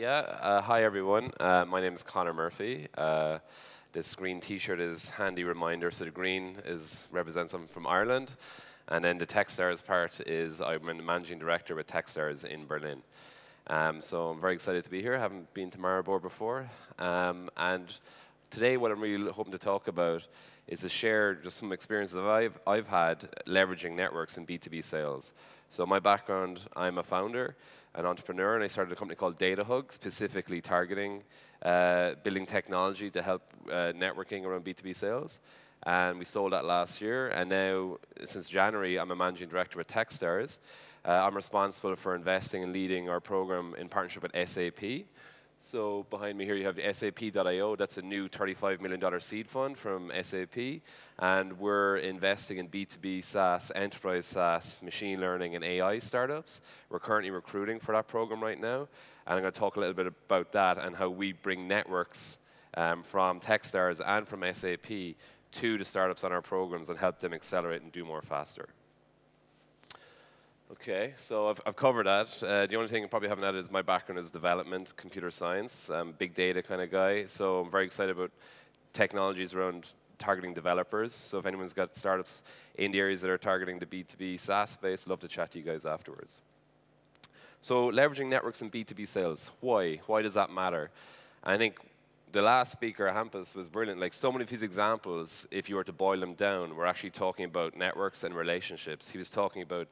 Yeah, hi everyone. My name is Connor Murphy. This green T-shirt is handy reminder. So the green represents something from Ireland, and then the Techstars part is I'm the managing director with Techstars in Berlin. So I'm very excited to be here. I haven't been to Maribor before, and today what I'm really hoping to talk about is to share just some experiences that I've had leveraging networks in B2B sales. So my background, I'm a founder, an entrepreneur, and I started a company called Dattahug, specifically targeting building technology to help networking around B2B sales. And we sold that last year, and now, since January, I'm a managing director at Techstars. I'm responsible for investing and leading our program in partnership with SAP. So behind me here you have the SAP.io. That's a new $35 million seed fund from SAP. And we're investing in B2B SaaS, enterprise SaaS, machine learning, and AI startups. We're currently recruiting for that program right now. And I'm going to talk a little bit about that and how we bring networks from Techstars and from SAP to the startups on our programs and help them accelerate and do more faster. Okay, so I've covered that. The only thing I probably haven't added is my background is development, computer science, big data kind of guy. So I'm very excited about technologies around targeting developers. So if anyone's got startups in the areas that are targeting the B2B SaaS space, I'd love to chat to you guys afterwards. So leveraging networks in B2B sales, why? Why does that matter? I think the last speaker, Hampus, was brilliant. Like so many of his examples, if you were to boil them down, we're actually talking about networks and relationships. He was talking about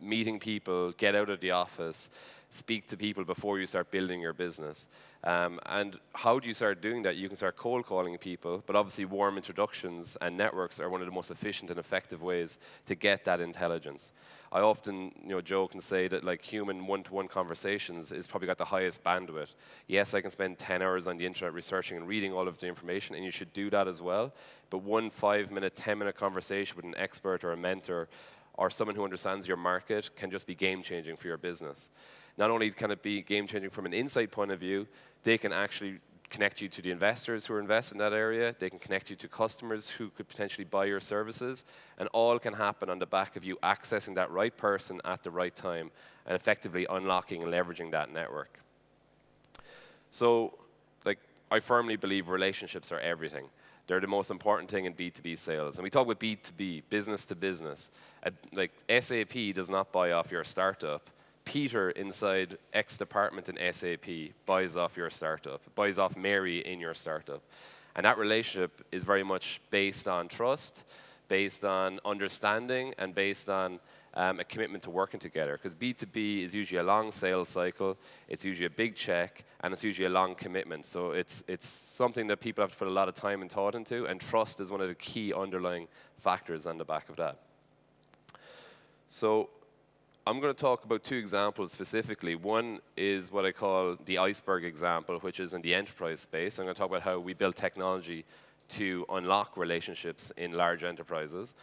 meeting people, get out of the office, speak to people before you start building your business. And how do you start doing that? You can start cold calling people, but obviously warm introductions and networks are one of the most efficient and effective ways to get that intelligence. I often joke and say that like human one-to-one conversations is probably got the highest bandwidth. Yes, I can spend 10 hours on the internet researching and reading all of the information, and you should do that as well. But one 5-minute, 10-minute conversation with an expert or a mentor or someone who understands your market can just be game-changing for your business. Not only can it be game-changing from an insight point of view, they can actually connect you to the investors who are invested in that area. They can connect you to customers who could potentially buy your services. And all can happen on the back of you accessing that right person at the right time and effectively unlocking and leveraging that network. So, I firmly believe relationships are everything. They're the most important thing in B2B sales. And we talk about B2B, business to business. Like SAP does not buy off your startup. Peter inside X department in SAP buys off your startup, buys off Mary in your startup. And that relationship is very much based on trust, based on understanding, and based on a commitment to working together. Because B2B is usually a long sales cycle, it's usually a big check, and it's usually a long commitment. So it's something that people have to put a lot of time and thought into, and trust is one of the key underlying factors on the back of that. So I'm going to talk about two examples specifically. One is what I call the Iceberg example, which is in the enterprise space. I'm going to talk about how we build technology to unlock relationships in large enterprises.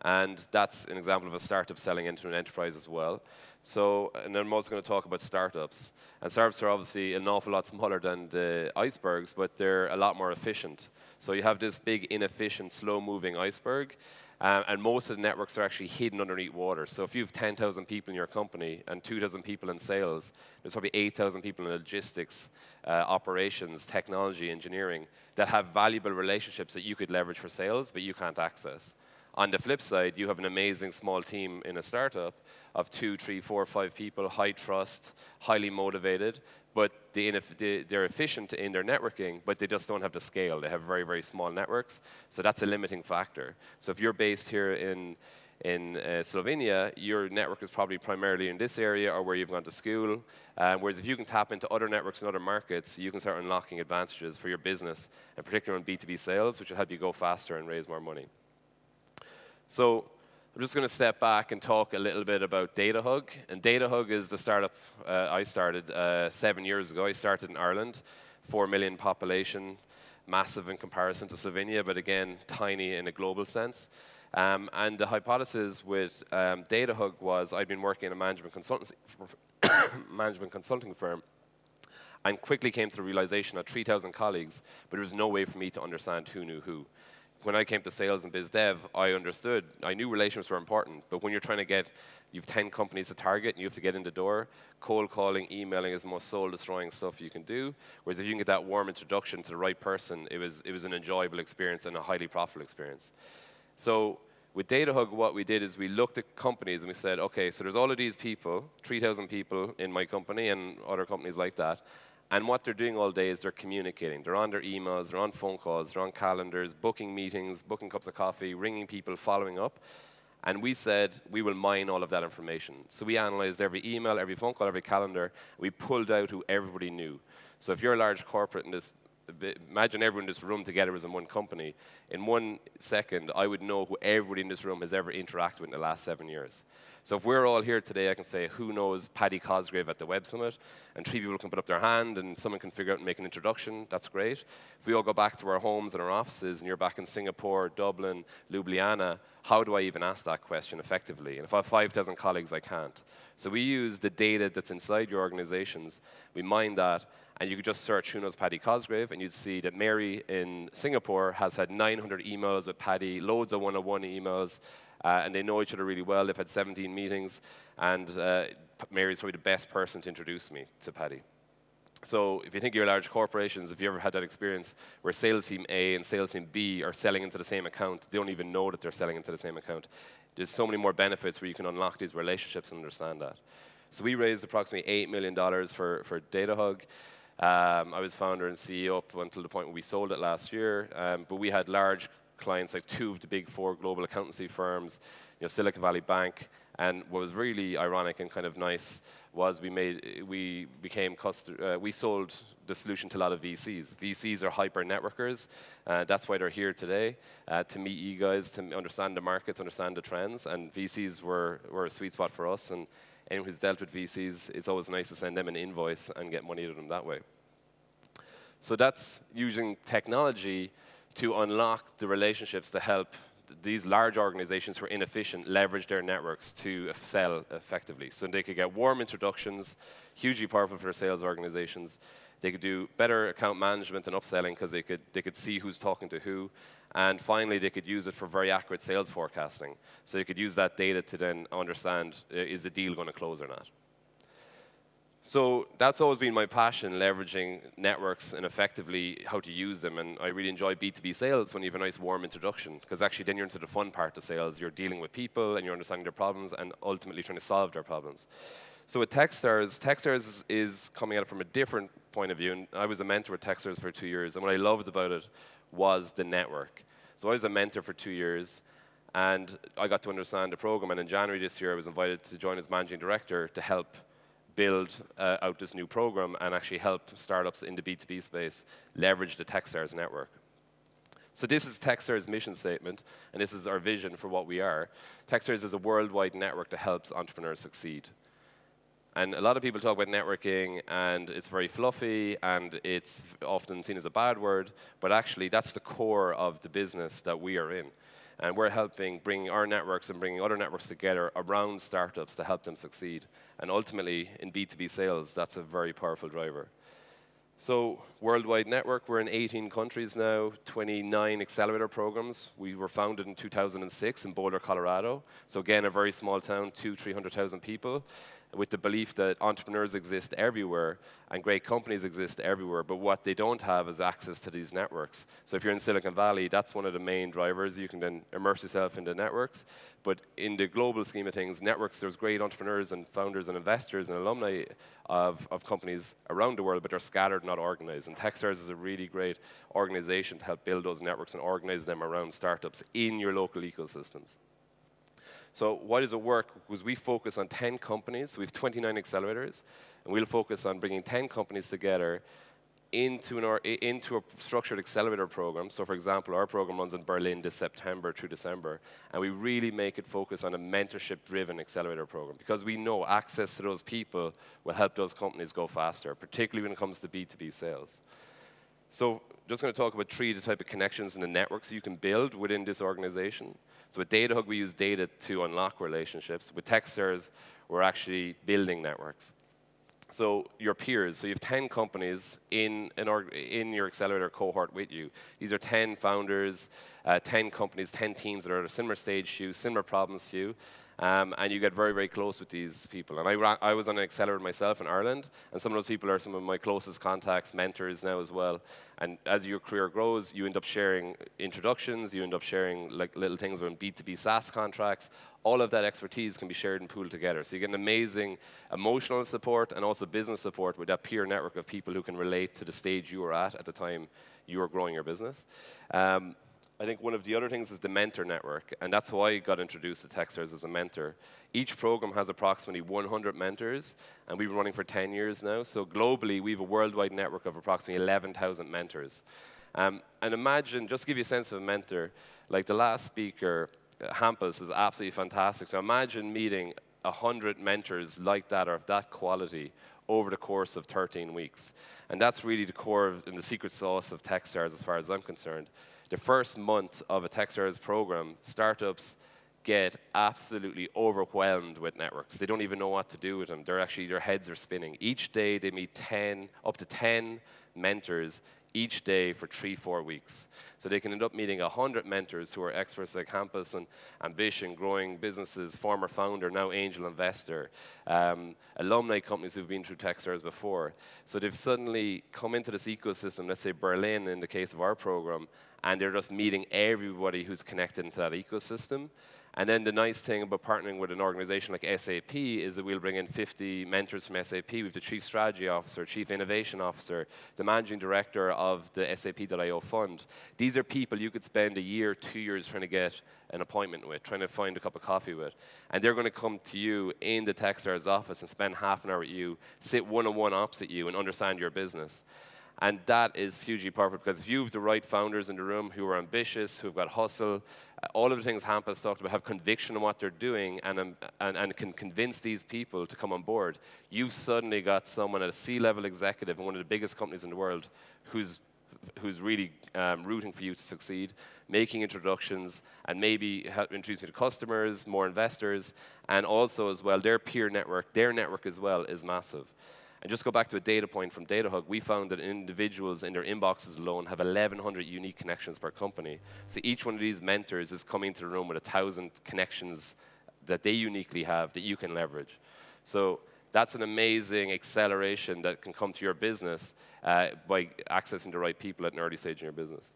And that's an example of a startup selling into an enterprise as well. So, and then I'm also going to talk about startups. And startups are obviously an awful lot smaller than the icebergs, but they're a lot more efficient. So you have this big, inefficient, slow-moving iceberg. And most of the networks are actually hidden underneath water. So if you have 10,000 people in your company and 2,000 people in sales, there's probably 8,000 people in logistics, operations, technology, engineering that have valuable relationships that you could leverage for sales, but you can't access. On the flip side, you have an amazing small team in a startup of 2, 3, 4, 5 people, high trust, highly motivated, but they're efficient in their networking, but they just don't have the scale. They have very, very small networks, so that's a limiting factor. So if you're based here in Slovenia, your network is probably primarily in this area or where you've gone to school, whereas if you can tap into other networks in other markets, you can start unlocking advantages for your business, and particularly on B2B sales, which will help you go faster and raise more money. So I'm just going to step back and talk a little bit about Dattahug. And Dattahug is the startup I started 7 years ago. I started in Ireland, 4 million population, massive in comparison to Slovenia, but again, tiny in a global sense. And the hypothesis with Dattahug was I'd been working in a management consulting firm and quickly came to the realization of 3,000 colleagues, but there was no way for me to understand who knew who. when I came to sales and biz dev, I understood, I knew relationships were important, but when you're trying to get, you've 10 companies to target and you have to get in the door, cold calling, emailing is the most soul-destroying stuff you can do. Whereas if you can get that warm introduction to the right person, it was an enjoyable experience and a highly profitable experience. So with Dattahug, what we did is we looked at companies and we said, okay, so there's all of these people, 3,000 people in my company and other companies like that, and what they're doing all day is they're communicating. They're on their emails, they're on phone calls, they're on calendars, booking meetings, booking cups of coffee, ringing people, following up. And we said, we will mine all of that information. So we analyzed every email, every phone call, every calendar. We pulled out who everybody knew. So if you're a large corporate in this, imagine everyone in this room together was in one company. In 1 second, I would know who everybody in this room has ever interacted with in the last 7 years. So if we're all here today, I can say, who knows Paddy Cosgrave at the Web Summit? And 3 people can put up their hand, and someone can figure out and make an introduction. That's great. If we all go back to our homes and our offices, and you're back in Singapore, Dublin, Ljubljana, how do I even ask that question effectively? And if I have 5,000 colleagues, I can't. So we use the data that's inside your organizations. We mine that, and you could just search who knows Paddy Cosgrave, and you'd see that Mary in Singapore has had 900 emails with Paddy, loads of one-on-one emails, and they know each other really well. They've had 17 meetings, and Mary's probably the best person to introduce me to Paddy. So if you think of your large corporations, if you ever had that experience where sales team A and sales team B are selling into the same account, they don't even know that they're selling into the same account. There's so many more benefits where you can unlock these relationships and understand that. So we raised approximately $8 million for Dattahug. I was founder and CEO up until the point where we sold it last year, but we had large clients like 2 of the big 4 global accountancy firms, Silicon Valley Bank, and what was really ironic and kind of nice was we sold the solution to a lot of VCs. VCs are hyper networkers. That's why they're here today, to meet you guys, to understand the markets, understand the trends, and VCs were a sweet spot for us, and anyone who's dealt with VCs, it's always nice to send them an invoice and get money to them that way. So that's using technology to unlock the relationships to help these large organizations who are inefficient leverage their networks to sell effectively. So they could get warm introductions, hugely powerful for their sales organizations. They could do better account management and upselling because they could see who's talking to who. And finally, they could use it for very accurate sales forecasting. So you could use that data to then understand, is the deal going to close or not? So that's always been my passion, leveraging networks and effectively how to use them. And I really enjoy B2B sales when you have a nice warm introduction, because actually then you're into the fun part of sales. You're dealing with people and you're understanding their problems and ultimately trying to solve their problems. So with Techstars, Techstars is coming at it from a different point of view. And I was a mentor with Techstars for 2 years. And what I loved about it was the network. So I was a mentor for 2 years. And I got to understand the program. And in January this year, I was invited to join as managing director to help build out this new program and actually help startups in the B2B space leverage the Techstars network. So this is Techstars' mission statement, and this is our vision for what we are. Techstars is a worldwide network that helps entrepreneurs succeed. And a lot of people talk about networking, and it's very fluffy, and it's often seen as a bad word, but actually that's the core of the business that we are in. And we're helping bring our networks and bringing other networks together around startups to help them succeed. And ultimately, in B2B sales, that's a very powerful driver. So worldwide network, we're in 18 countries now, 29 accelerator programs. We were founded in 2006 in Boulder, Colorado. So again, a very small town, 200,000–300,000 people, with the belief that entrepreneurs exist everywhere and great companies exist everywhere, but what they don't have is access to these networks. So if you're in Silicon Valley, that's one of the main drivers. You can then immerse yourself into networks. But in the global scheme of things, networks, there's great entrepreneurs and founders and investors and alumni of companies around the world, but they're scattered, not organized. And Techstars is a really great organization to help build those networks and organize them around startups in your local ecosystems. So why does it work? Because we focus on 10 companies. We have 29 accelerators, and we'll focus on bringing 10 companies together into a structured accelerator program. So for example, our program runs in Berlin this September through December, and we really make it focus on a mentorship-driven accelerator program because we know access to those people will help those companies go faster, particularly when it comes to B2B sales. So just going to talk about 3 of the type of connections and the networks you can build within this organization. So with Dattahug, we use data to unlock relationships. With Techstars, we're actually building networks. So your peers, so you have 10 companies in your accelerator cohort with you. These are 10 founders, 10 companies, 10 teams that are at a similar stage to you, similar problems to you, and you get very, very close with these people. And I was on an accelerator myself in Ireland, and some of those people are some of my closest contacts, mentors now as well. And as your career grows, you end up sharing introductions, you end up sharing like little things around B2B SaaS contracts. All of that expertise can be shared and pooled together. So you get an amazing emotional support and also business support with that peer network of people who can relate to the stage you were at the time you were growing your business. I think one of the other things is the mentor network, and that's why I got introduced to Techstars as a mentor. Each program has approximately 100 mentors, and we've been running for 10 years now. So globally, we have a worldwide network of approximately 11,000 mentors. And imagine, just to give you a sense of a mentor, like the last speaker, Hampus, is absolutely fantastic. So imagine meeting 100 mentors like that or of that quality over the course of 13 weeks. And that's really the core and the secret sauce of Techstars as far as I'm concerned. The first month of a Techstars program, startups get absolutely overwhelmed with networks. They don't even know what to do with them. Their heads are spinning. Each day they meet up to 10 mentors each day for 3-4 weeks. So they can end up meeting 100 mentors who are experts like Hampus and Ambition, growing businesses, former founder, now angel investor, alumni companies who've been through Techstars before. So they've suddenly come into this ecosystem, let's say Berlin in the case of our program, and they're just meeting everybody who's connected into that ecosystem. And then the nice thing about partnering with an organization like SAP is that we'll bring in 50 mentors from SAP. We have the Chief Strategy Officer, Chief Innovation Officer, the Managing Director of the SAP.io fund. These are people you could spend a year, 2 years trying to get an appointment with, trying to find a cup of coffee with. And they're going to come to you in the Techstars office and spend half an hour with you, sit one-on-one opposite you and understand your business. And that is hugely powerful because if you have the right founders in the room who are ambitious, who've got hustle, all of the things Hampus talked about, have conviction in what they're doing and can convince these people to come on board, you've suddenly got someone at a C-level executive in one of the biggest companies in the world who's really rooting for you to succeed, making introductions, and maybe introducing you to customers, more investors, and also as well, their peer network, their network as well is massive. And just go back to a data point from Dattahug, we found that individuals in their inboxes alone have 1,100 unique connections per company. So each one of these mentors is coming into the room with 1,000 connections that they uniquely have that you can leverage. So that's an amazing acceleration that can come to your business by accessing the right people at an early stage in your business.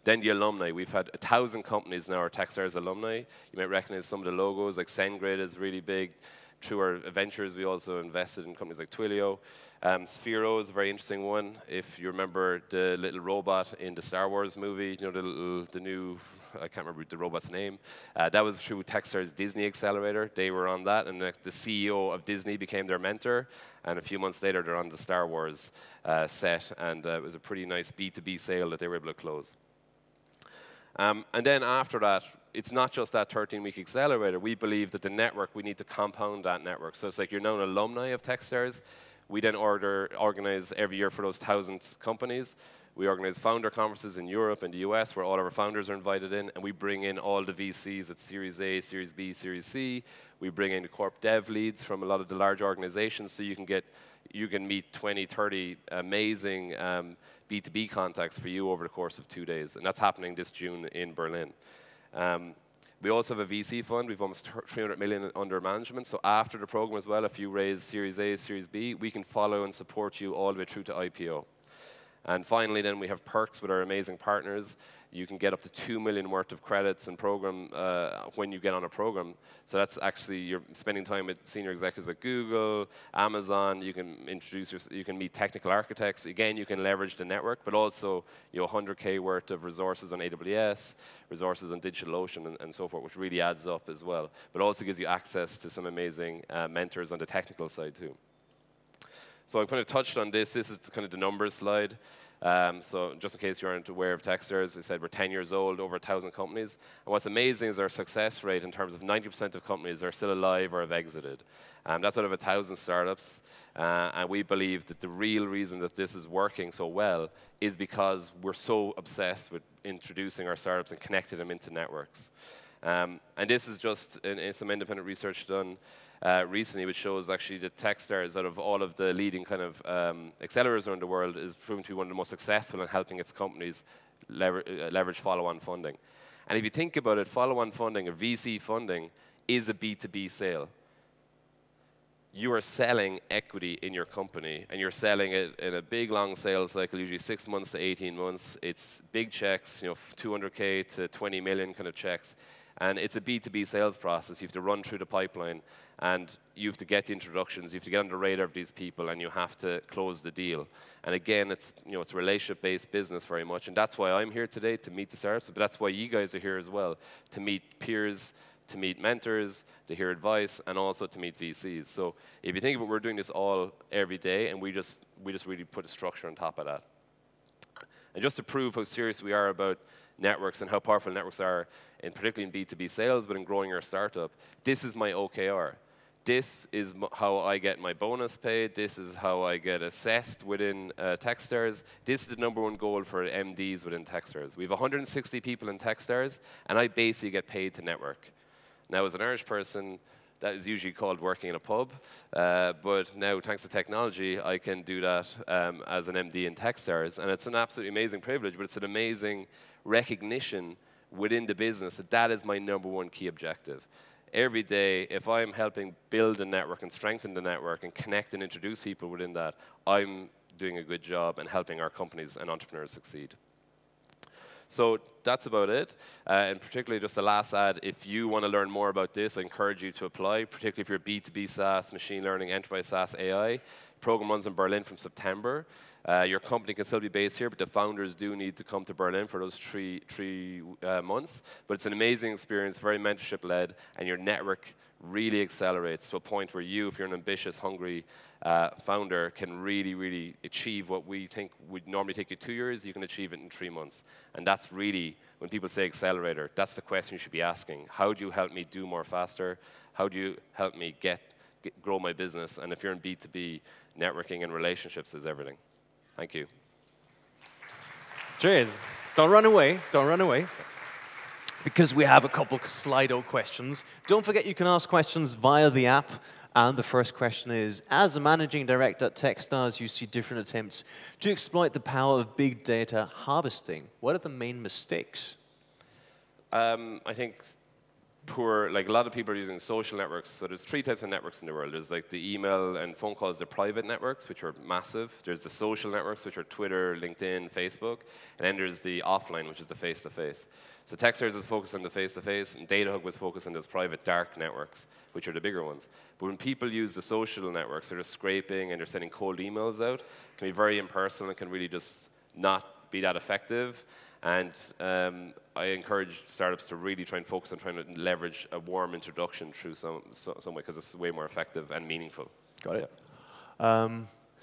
Then the alumni. We've had 1,000 companies now are Techstars alumni. You might recognize some of the logos, like SendGrid is really big. Through our ventures, we also invested in companies like Twilio. Sphero is a very interesting one. If you remember the little robot in the Star Wars movie, you know, the new, I can't remember the robot's name. That was through Techstars Disney Accelerator. They were on that, and the CEO of Disney became their mentor. And a few months later, they're on the Star Wars set, and it was a pretty nice B2B sale that they were able to close. And then after that, it's not just that 13-week accelerator. We believe that the network, we need to compound that network. So it's like you're now an alumni of Techstars. We then organize every year for those 1,000 companies. We organize founder conferences in Europe and the US where all of our founders are invited in, and we bring in all the VCs at Series A, Series B, Series C. We bring in the corp dev leads from a lot of the large organizations so you can meet 20, 30 amazing B2B contacts for you over the course of 2 days. And that's happening this June in Berlin. We also have a VC fund. We've almost 300 million under management. So after the program as well, if you raise Series A, Series B, we can follow and support you all the way through to IPO. And finally, then we have perks with our amazing partners. You can get up to 2 million worth of credits and program when you get on a program. So that's actually you're spending time with senior executives at Google, Amazon. You can you can meet technical architects. Again, you can leverage the network, but also 100K worth of resources on AWS, resources on DigitalOcean, and so forth, which really adds up as well. But also gives you access to some amazing mentors on the technical side too. So I kind of touched on this. This is kind of the numbers slide. So just in case you aren't aware of Techstars, I said we're 10 years old, over 1,000 companies. And what's amazing is our success rate in terms of 90% of companies are still alive or have exited. That's out of 1,000 startups. And we believe that the real reason that this is working so well is because we're so obsessed with introducing our startups and connecting them into networks. And this is just some independent research done. recently, which shows actually that Techstars, out of all of the leading kind of accelerators around the world, is proven to be one of the most successful in helping its companies leverage follow-on funding. And if you think about it, follow-on funding or VC funding is a B2B sale. You are selling equity in your company, and you're selling it in a big, long sales cycle, usually 6 months to 18 months. It's big checks, 200K to 20 million kind of checks. And it's a B2B sales process. You have to run through the pipeline, and you have to get the introductions. You have to get on the radar of these people, and you have to close the deal. And again, it's it's a relationship-based business very much, and that's why I'm here today, to meet the startups. But that's why you guys are here as well, to meet peers, to meet mentors, to hear advice, and also to meet VCs. So if you think of it, we're doing this all every day, and we just really put a structure on top of that. And just to prove how serious we are about networks and how powerful networks are, particularly in B2B sales, but in growing your startup, this is my OKR. This is how I get my bonus paid. This is how I get assessed within Techstars. This is the #1 goal for MDs within Techstars. We have 160 people in Techstars, and I basically get paid to network. Now, as an Irish person, that is usually called working in a pub, but now, thanks to technology, I can do that as an MD in Techstars, and it's an absolutely amazing privilege, but it's an amazing recognition within the business that that is my #1 key objective. Every day, if I'm helping build a network and strengthen the network and connect and introduce people within that, I'm doing a good job and helping our companies and entrepreneurs succeed. So that's about it. And particularly just the last ad, if you want to learn more about this, I encourage you to apply, particularly if you're B2B SaaS, machine learning, enterprise SaaS, AI. Program runs in Berlin from September. Your company can still be based here, but the founders do need to come to Berlin for those three months. But it's an amazing experience, very mentorship-led, and your network really accelerates to a point where you, if you're an ambitious, hungry founder, can really achieve what we think would normally take you 2 years, you can achieve it in 3 months. And that's really, when people say accelerator, that's the question you should be asking. How do you help me do more faster? How do you help me grow my business? And if you're in B2B, networking and relationships is everything. Thank you. Cheers. Don't run away. Don't run away. Because we have a couple Slido questions. Don't forget you can ask questions via the app. And the first question is, as a managing director at Techstars, you see different attempts to exploit the power of big data harvesting. What are the main mistakes? I think like a lot of people are using social networks. So there's 3 types of networks in the world. There's like the email and phone calls, the private networks, which are massive. There's the social networks, which are Twitter, LinkedIn, Facebook. And then there's the offline, which is the face-to-face. So Techstars is focused on the face-to-face, and Dattahug was focused on those private dark networks, which are the bigger ones. But when people use the social networks, they're just scraping and they're sending cold emails out. It can be very impersonal. It can really just not be that effective. And I encourage startups to really try and focus on trying to leverage a warm introduction through some way, because it's way more effective and meaningful. Got it.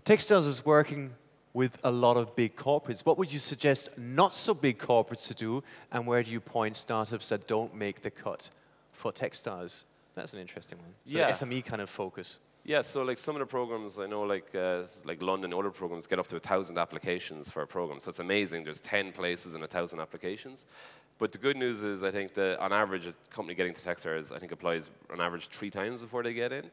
Techstars is working with a lot of big corporates. What would you suggest not so big corporates to do, and where do you point startups that don't make the cut for Techstars? That's an interesting one. So yeah. SME kind of focus. Yeah, so like some of the programs, I know like London, other programs get up to 1,000 applications for a program. So it's amazing. There's 10 places and 1,000 applications. But the good news is, I think that on average, a company getting to Techstars, I think applies on average 3 times before they get in.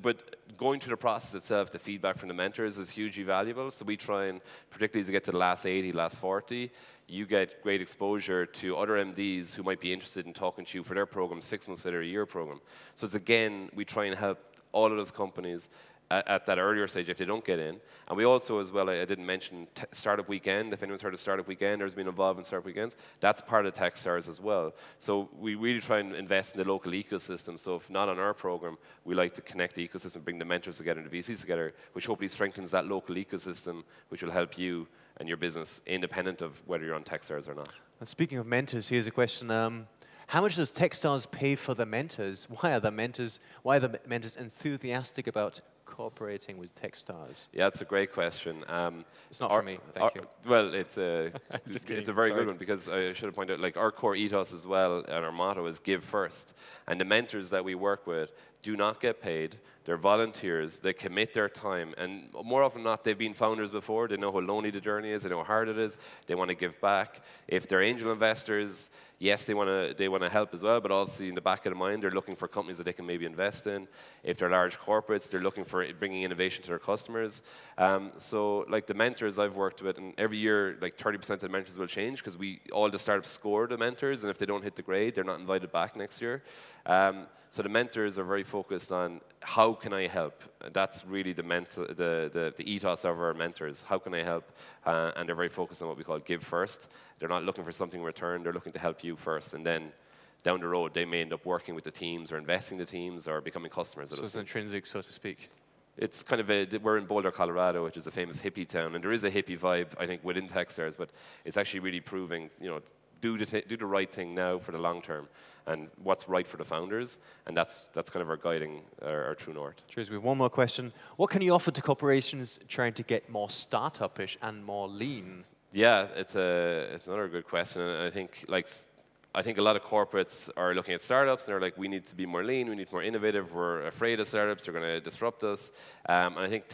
But going through the process itself, the feedback from the mentors is hugely valuable. So we try and, particularly as you get to the last 80, last 40, you get great exposure to other MDs who might be interested in talking to you for their program, 6 months later, a year program. So it's again, we try and help all of those companies at that earlier stage if they don't get in. And we also, as well, I didn't mention Startup Weekend. If anyone's heard of Startup Weekend or has been involved in Startup Weekends, that's part of Techstars as well. So we really try and invest in the local ecosystem. So if not on our program, we like to connect the ecosystem, bring the mentors together and the VCs together, which hopefully strengthens that local ecosystem, which will help you and your business independent of whether you're on Techstars or not. And speaking of mentors, here's a question. How much does Techstars pay for the mentors? Why are the mentors enthusiastic about cooperating with Techstars? Yeah, that's a great question. It's not for me, thank you. Well, it's a very good one, because I should have pointed out, like, our core ethos as well, and our motto is give first. And the mentors that we work with, do not get paid. They're volunteers. They commit their time. And more often than not, they've been founders before. They know how lonely the journey is. They know how hard it is. They want to give back. If they're angel investors, yes, they want to help as well, but also in the back of their mind, they're looking for companies that they can maybe invest in. If they're large corporates, they're looking for bringing innovation to their customers. So like the mentors I've worked with, and every year, like 30% of the mentors will change because all the startups score the mentors, and if they don't hit the grade, they're not invited back next year. So the mentors are very focused on how can I help? That's really the ethos of our mentors. How can I help? And they're very focused on what we call give first. They're not looking for something in return. They're looking to help you first. And then down the road, they may end up working with the teams or investing in the teams or becoming customers. So it's intrinsic, so to speak. It's kind of we're in Boulder, Colorado, which is a famous hippie town. And there is a hippie vibe, I think, within Techstars. But it's actually really proving, do the right thing now for the long term, and what's right for the founders, and that's kind of our guiding, our true north. Cheers. We have one more question. What can you offer to corporations trying to get more startup-ish and more lean? Yeah, it's another good question, and I think a lot of corporates are looking at startups and they're like, we need to be more lean, we need to be more innovative, we're afraid of startups, they're going to disrupt us. And I think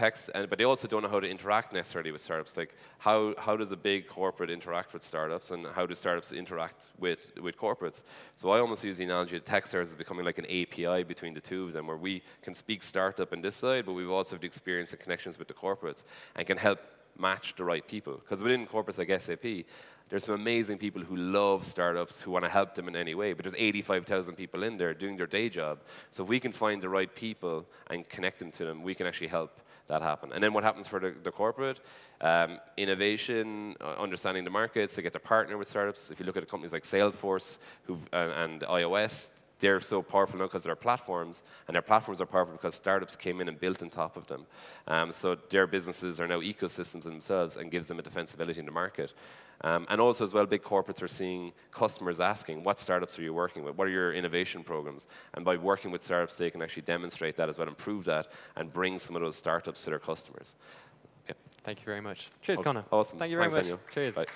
but they also don't know how to interact necessarily with startups. Like, how does a big corporate interact with startups, and how do startups interact with corporates? So I almost use the analogy that Techstars is becoming like an API between the two of them, where we can speak startup on this side, but we've also have the experience and connections with the corporates and can help match the right people. Because within corporates like SAP, there's some amazing people who love startups, who want to help them in any way, but there's 85,000 people in there doing their day job. So if we can find the right people and connect them to them, we can actually help that happen. And then what happens for the corporate? Innovation, understanding the markets, they get to partner with startups. If you look at companies like Salesforce and iOS, they're so powerful now because of their platforms, and their platforms are powerful because startups came in and built on top of them. So their businesses are now ecosystems themselves and gives them a defensibility in the market. And also as well, big corporates are seeing customers asking, what startups are you working with? What are your innovation programs? And by working with startups, they can actually demonstrate that as well, improve that, and bring some of those startups to their customers. Yeah. Thank you very much. Cheers, Connor. Awesome. Thank you very much. Daniel. Cheers. Bye.